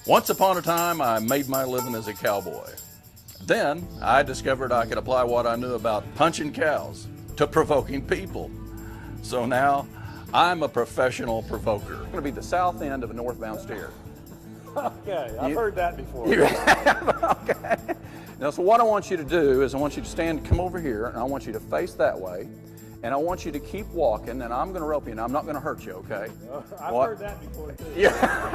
Once upon a time, I made my living as a cowboy. Then I discovered I could apply what I knew about punching cows to provoking people. So now I'm a professional provoker. It's going to be the south end of a northbound steer. Okay, I've heard that before. You have? Okay. Now, so what I want you to do is I want you to come over here, and I want you to face that way, and I want you to keep walking, and I'm going to rope you, and I'm not going to hurt you, okay? I've heard that before, too. Yeah.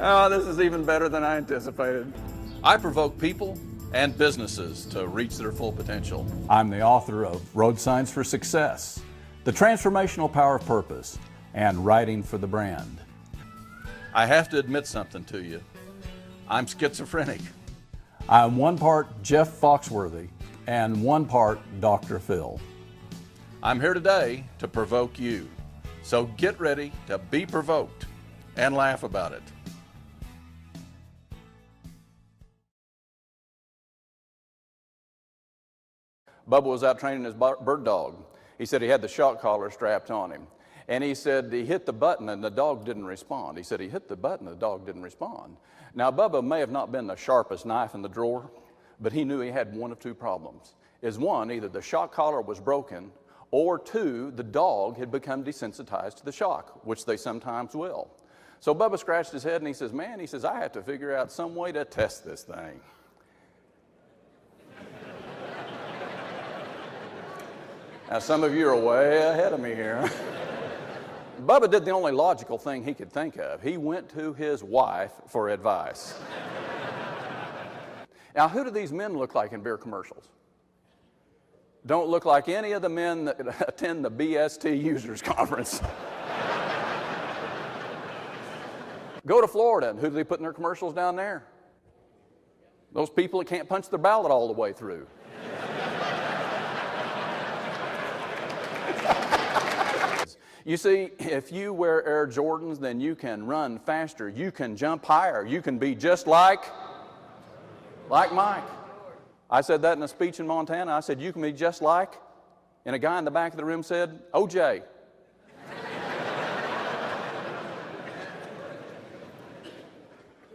Oh, this is even better than I anticipated. I provoke people and businesses to reach their full potential. I'm the author of Road Signs for Success, The Transformational Power of Purpose, and Writing for the Brand. I have to admit something to you. I'm schizophrenic. I'm one part Jeff Foxworthy and one part Dr. Phil. I'm here today to provoke you. So get ready to be provoked and laugh about it. Bubba was out training his bird dog. He said he had the shock collar strapped on him. And he said he hit the button and the dog didn't respond. He said he hit the button and the dog didn't respond. Now, Bubba may have not been the sharpest knife in the drawer, but he knew he had one of two problems. Is one, either the shock collar was broken, or two, the dog had become desensitized to the shock, which they sometimes will. So Bubba scratched his head and he says, man, he says, I have to figure out some way to test this thing. Now, some of you are way ahead of me here. Bubba did the only logical thing he could think of. He went to his wife for advice. Now, who do these men look like in beer commercials? Don't look like any of the men that attend the BST Users Conference. Go to Florida, and who do they put in their commercials down there? Those people that can't punch their ballot all the way through. You see, if you wear Air Jordans, then you can run faster, you can jump higher, you can be just like Mike. I said that in a speech in Montana. I said, you can be just like, and a guy in the back of the room said, OJ.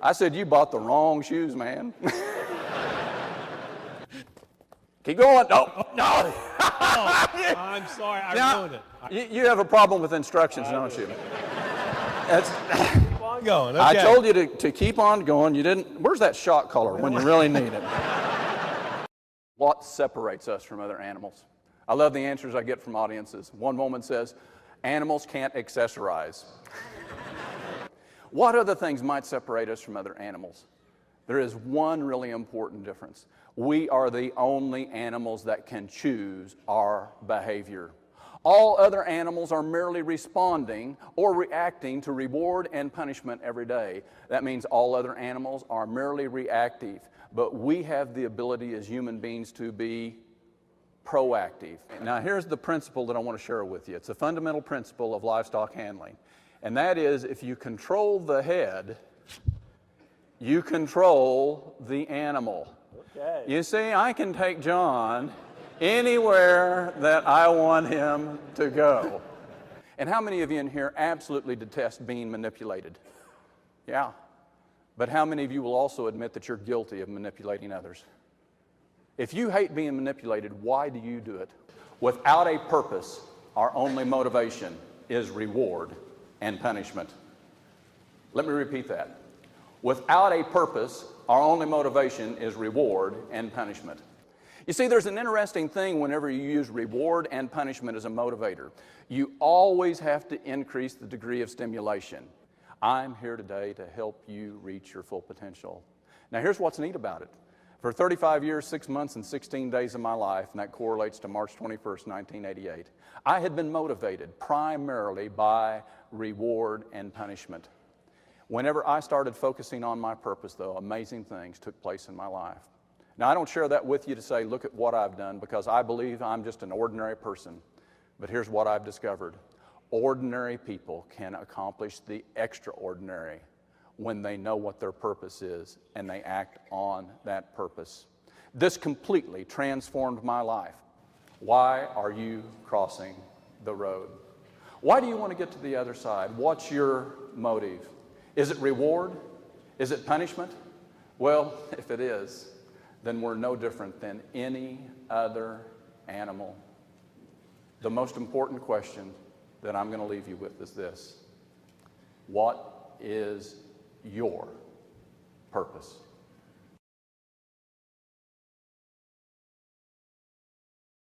I said, you bought the wrong shoes, man. Keep going. No, no. Oh, I'm sorry, I ruined it. You have a problem with instructions, don't you? Keep on going. Okay. I told you to keep on going. You didn't. Where's that shock collar when you really need it? What separates us from other animals? I love the answers I get from audiences. One woman says, animals can't accessorize. What other things might separate us from other animals? There is one really important difference. We are the only animals that can choose our behavior. All other animals are merely responding or reacting to reward and punishment every day. That means all other animals are merely reactive, but we have the ability as human beings to be proactive. Now, here's the principle that I want to share with you. It's a fundamental principle of livestock handling, and that is if you control the head, you control the animal. Okay. You see, I can take John anywhere that I want him to go. And how many of you in here absolutely detest being manipulated? Yeah. But how many of you will also admit that you're guilty of manipulating others? If you hate being manipulated, why do you do it? Without a purpose, our only motivation is reward and punishment. Let me repeat that. Without a purpose, our only motivation is reward and punishment. You see, there's an interesting thing whenever you use reward and punishment as a motivator. You always have to increase the degree of stimulation. I'm here today to help you reach your full potential. Now, here's what's neat about it. For 35 years, 6 months, and 16 days of my life, and that correlates to March 21st, 1988, I had been motivated primarily by reward and punishment. Whenever I started focusing on my purpose, though, amazing things took place in my life. Now, I don't share that with you to say, look at what I've done, because I believe I'm just an ordinary person. But here's what I've discovered. Ordinary people can accomplish the extraordinary when they know what their purpose is and they act on that purpose. This completely transformed my life. Why are you crossing the road? Why do you want to get to the other side? What's your motive? Is it reward? Is it punishment? Well, if it is, then we're no different than any other animal. The most important question that I'm going to leave you with is this: what is your purpose?